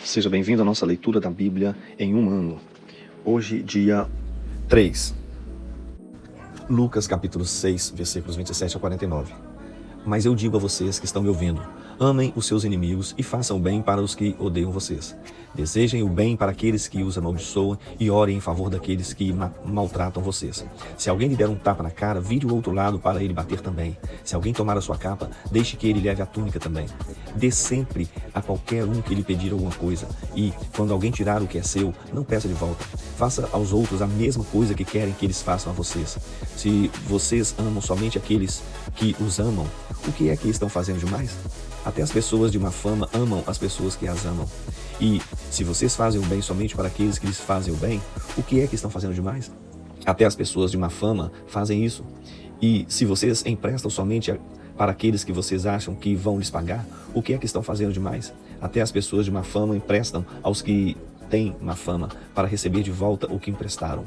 Seja bem-vindo à nossa leitura da Bíblia em um ano. Hoje, dia 3. Lucas capítulo 6, versículos 27 a 49. Mas eu digo a vocês que estão me ouvindo: amem os seus inimigos e façam bem para os que odeiam vocês. Desejem o bem para aqueles que os amaldiçoam e orem em favor daqueles que maltratam vocês. Se alguém lhe der um tapa na cara, vire o outro lado para ele bater também. Se alguém tomar a sua capa, deixe que ele leve a túnica também. Dê sempre a qualquer um que lhe pedir alguma coisa. E, quando alguém tirar o que é seu, não peça de volta. Faça aos outros a mesma coisa que querem que eles façam a vocês. Se vocês amam somente aqueles que os amam, o que é que estão fazendo demais? Até as pessoas de má fama amam as pessoas que as amam. E se vocês fazem o bem somente para aqueles que lhes fazem o bem, o que é que estão fazendo demais? Até as pessoas de má fama fazem isso. E se vocês emprestam somente para aqueles que vocês acham que vão lhes pagar, o que é que estão fazendo demais? Até as pessoas de má fama emprestam aos que têm má fama para receber de volta o que emprestaram.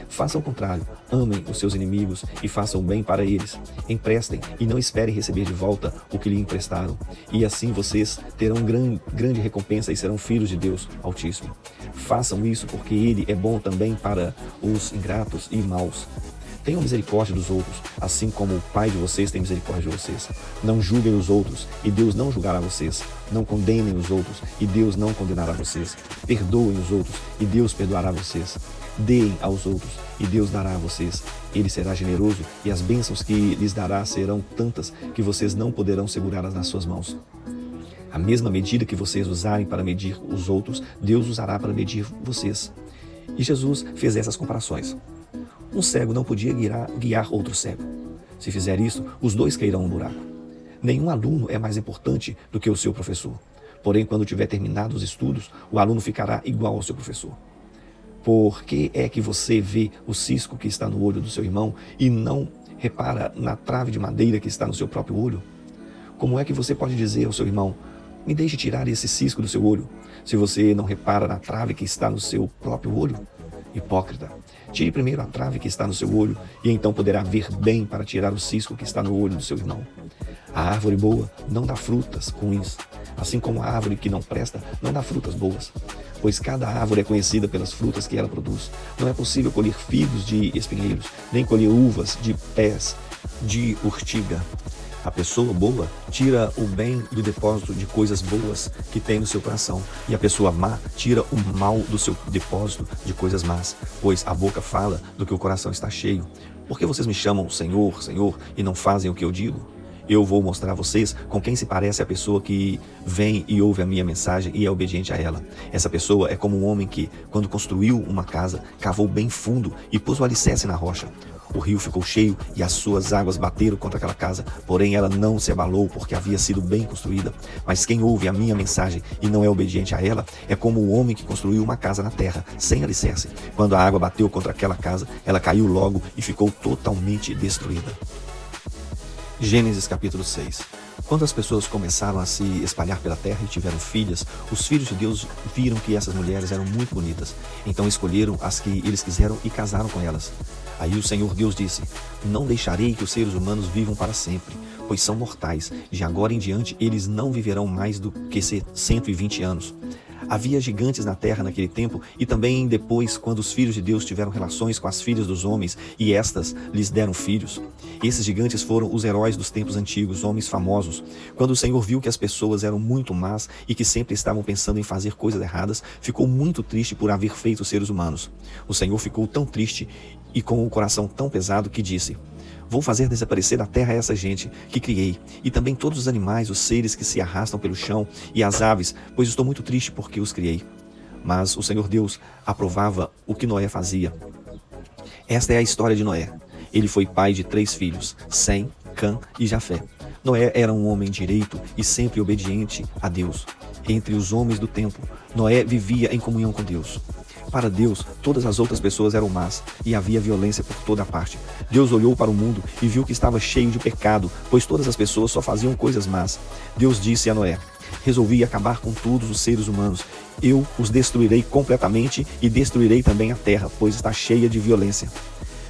Façam o contrário, amem os seus inimigos e façam bem para eles. Emprestem e não esperem receber de volta o que lhe emprestaram. E assim vocês terão grande recompensa e serão filhos de Deus Altíssimo. Façam isso porque Ele é bom também para os ingratos e maus. Tenham misericórdia dos outros, assim como o Pai de vocês tem misericórdia de vocês. Não julguem os outros, e Deus não julgará vocês. Não condenem os outros, e Deus não condenará vocês. Perdoem os outros, e Deus perdoará vocês. Deem aos outros, e Deus dará a vocês. Ele será generoso, e as bênçãos que lhes dará serão tantas que vocês não poderão segurá-las nas suas mãos. A mesma medida que vocês usarem para medir os outros, Deus usará para medir vocês. E Jesus fez essas comparações. Um cego não podia guiar outro cego. Se fizer isso, os dois cairão no buraco. Nenhum aluno é mais importante do que o seu professor. Porém, quando tiver terminado os estudos, o aluno ficará igual ao seu professor. Por que é que você vê o cisco que está no olho do seu irmão e não repara na trave de madeira que está no seu próprio olho? Como é que você pode dizer ao seu irmão: me deixe tirar esse cisco do seu olho, se você não repara na trave que está no seu próprio olho? Hipócrita, tire primeiro a trave que está no seu olho, e então poderá ver bem para tirar o cisco que está no olho do seu irmão. A árvore boa não dá frutas ruins, assim como a árvore que não presta não dá frutas boas. Pois cada árvore é conhecida pelas frutas que ela produz. Não é possível colher figos de espinheiros, nem colher uvas de pés de urtiga. A pessoa boa tira o bem do depósito de coisas boas que tem no seu coração, e a pessoa má tira o mal do seu depósito de coisas más, pois a boca fala do que o coração está cheio. Por que vocês me chamam Senhor, Senhor, e não fazem o que eu digo? Eu vou mostrar a vocês com quem se parece a pessoa que vem e ouve a minha mensagem e é obediente a ela. Essa pessoa é como um homem que, quando construiu uma casa, cavou bem fundo e pôs o alicerce na rocha. O rio ficou cheio e as suas águas bateram contra aquela casa, porém ela não se abalou porque havia sido bem construída. Mas quem ouve a minha mensagem e não é obediente a ela, é como o homem que construiu uma casa na terra, sem alicerce. Quando a água bateu contra aquela casa, ela caiu logo e ficou totalmente destruída. Gênesis capítulo 6. Quando as pessoas começaram a se espalhar pela terra e tiveram filhas, os filhos de Deus viram que essas mulheres eram muito bonitas. Então escolheram as que eles quiseram e casaram com elas. Aí o Senhor Deus disse: não deixarei que os seres humanos vivam para sempre, pois são mortais. De agora em diante eles não viverão mais do que 120 anos. Havia gigantes na terra naquele tempo e também depois, quando os filhos de Deus tiveram relações com as filhas dos homens e estas lhes deram filhos. Esses gigantes foram os heróis dos tempos antigos, homens famosos. Quando o Senhor viu que as pessoas eram muito más e que sempre estavam pensando em fazer coisas erradas, ficou muito triste por haver feito os seres humanos. O Senhor ficou tão triste e com o coração tão pesado que disse: vou fazer desaparecer da terra essa gente que criei, e também todos os animais, os seres que se arrastam pelo chão e as aves, pois estou muito triste porque os criei. Mas o Senhor Deus aprovava o que Noé fazia. Esta é a história de Noé. Ele foi pai de 3 filhos, Sem, Cã e Jafé. Noé era um homem direito e sempre obediente a Deus. Entre os homens do tempo, Noé vivia em comunhão com Deus. Para Deus, todas as outras pessoas eram más e havia violência por toda parte. Deus olhou para o mundo e viu que estava cheio de pecado, pois todas as pessoas só faziam coisas más. Deus disse a Noé: resolvi acabar com todos os seres humanos. Eu os destruirei completamente e destruirei também a terra, pois está cheia de violência.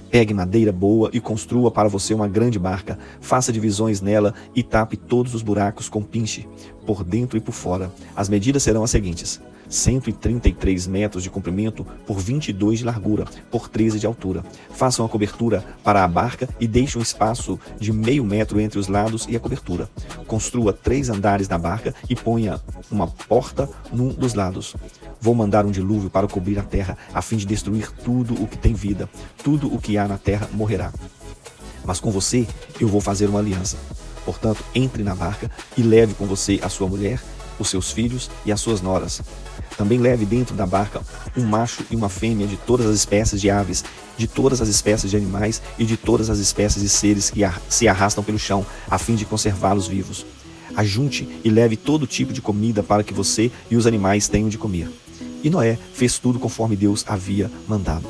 Pegue madeira boa e construa para você uma grande barca. Faça divisões nela e tape todos os buracos com pinche. por dentro e por fora. As medidas serão as seguintes: 133 metros de comprimento por 22 de largura, por 13 de altura. Façam a cobertura para a barca e deixem um espaço de meio metro entre os lados e a cobertura. Construa 3 andares na barca e ponha uma porta num dos lados. Vou mandar um dilúvio para cobrir a terra, a fim de destruir tudo o que tem vida. Tudo o que há na terra morrerá. Mas com você eu vou fazer uma aliança. Portanto, entre na barca e leve com você a sua mulher, os seus filhos e as suas noras. Também leve dentro da barca um macho e uma fêmea de todas as espécies de aves, de todas as espécies de animais e de todas as espécies de seres que se arrastam pelo chão, a fim de conservá-los vivos. Ajunte e leve todo tipo de comida para que você e os animais tenham de comer. E Noé fez tudo conforme Deus havia mandado.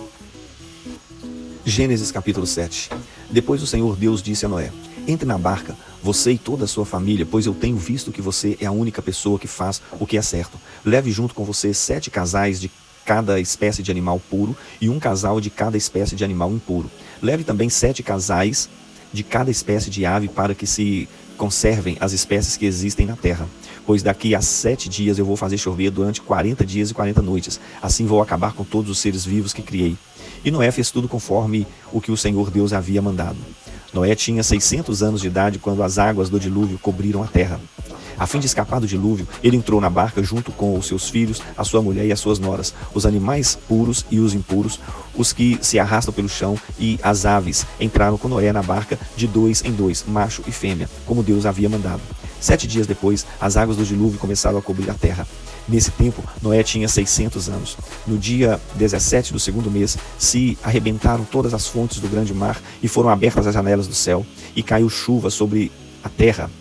Gênesis capítulo 7. Depois o Senhor Deus disse a Noé: entre na barca, você e toda a sua família, pois eu tenho visto que você é a única pessoa que faz o que é certo. Leve junto com você 7 casais de cada espécie de animal puro e um casal de cada espécie de animal impuro. Leve também 7 casais de cada espécie de ave para que se conservem as espécies que existem na terra. Pois daqui a 7 dias eu vou fazer chover durante 40 dias e 40 noites. Assim vou acabar com todos os seres vivos que criei. E Noé fez tudo conforme o que o Senhor Deus havia mandado. Noé tinha 600 anos de idade quando as águas do dilúvio cobriram a terra. A fim de escapar do dilúvio, ele entrou na barca junto com os seus filhos, a sua mulher e as suas noras, os animais puros e os impuros, os que se arrastam pelo chão e as aves entraram com Noé na barca de 2 em 2, macho e fêmea, como Deus havia mandado. 7 dias depois, as águas do dilúvio começaram a cobrir a terra. Nesse tempo, Noé tinha 600 anos. No dia 17 do segundo mês, se arrebentaram todas as fontes do grande mar e foram abertas as janelas do céu, e caiu chuva sobre a terra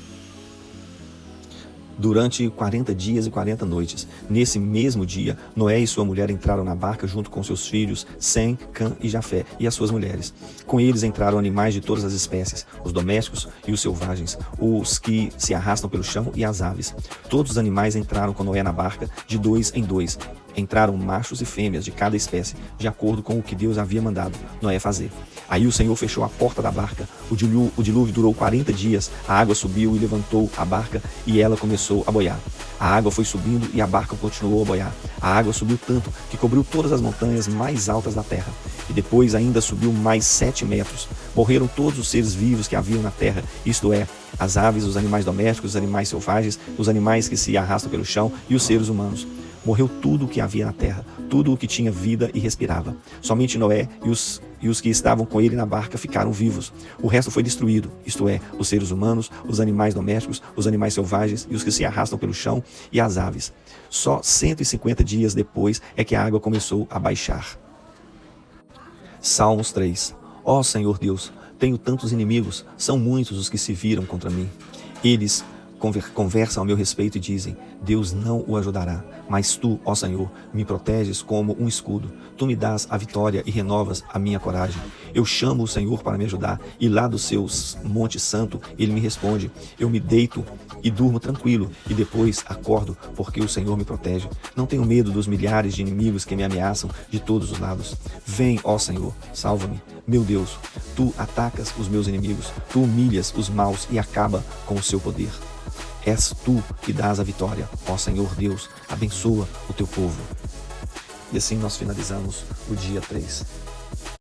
durante 40 dias e 40 noites. Nesse mesmo dia, Noé e sua mulher entraram na barca junto com seus filhos, Sem, Cã e Jafé, e as suas mulheres. Com eles entraram animais de todas as espécies, os domésticos e os selvagens, os que se arrastam pelo chão e as aves. Todos os animais entraram com Noé na barca de 2 em 2. Entraram machos e fêmeas de cada espécie, de acordo com o que Deus havia mandado Noé fazer. Aí o Senhor fechou a porta da barca. O dilúvio durou 40 dias. A água subiu e levantou a barca e ela começou a boiar. A água foi subindo e a barca continuou a boiar. A água subiu tanto que cobriu todas as montanhas mais altas da terra. E depois ainda subiu mais 7 metros. Morreram todos os seres vivos que haviam na terra, isto é, as aves, os animais domésticos, os animais selvagens, os animais que se arrastam pelo chão e os seres humanos. Morreu tudo o que havia na terra, tudo o que tinha vida e respirava. Somente Noé e os que estavam com ele na barca ficaram vivos. O resto foi destruído, isto é, os seres humanos, os animais domésticos, os animais selvagens e os que se arrastam pelo chão e as aves. Só 150 dias depois é que a água começou a baixar. Salmos 3. Ó Senhor Deus, tenho tantos inimigos, são muitos os que se viram contra mim. Eles conversam a meu respeito e dizem: Deus não o ajudará. Mas tu, ó Senhor, me proteges como um escudo. Tu me dás a vitória e renovas a minha coragem. Eu chamo o Senhor para me ajudar, e lá do seu monte santo ele me responde. Eu me deito e durmo tranquilo, e depois acordo, porque o Senhor me protege. Não tenho medo dos milhares de inimigos que me ameaçam de todos os lados. Vem, ó Senhor, salva-me. Meu Deus, tu atacas os meus inimigos, tu humilhas os maus e acaba com o seu poder. És tu que dás a vitória, ó Senhor Deus, abençoa o teu povo. E assim nós finalizamos o dia 3.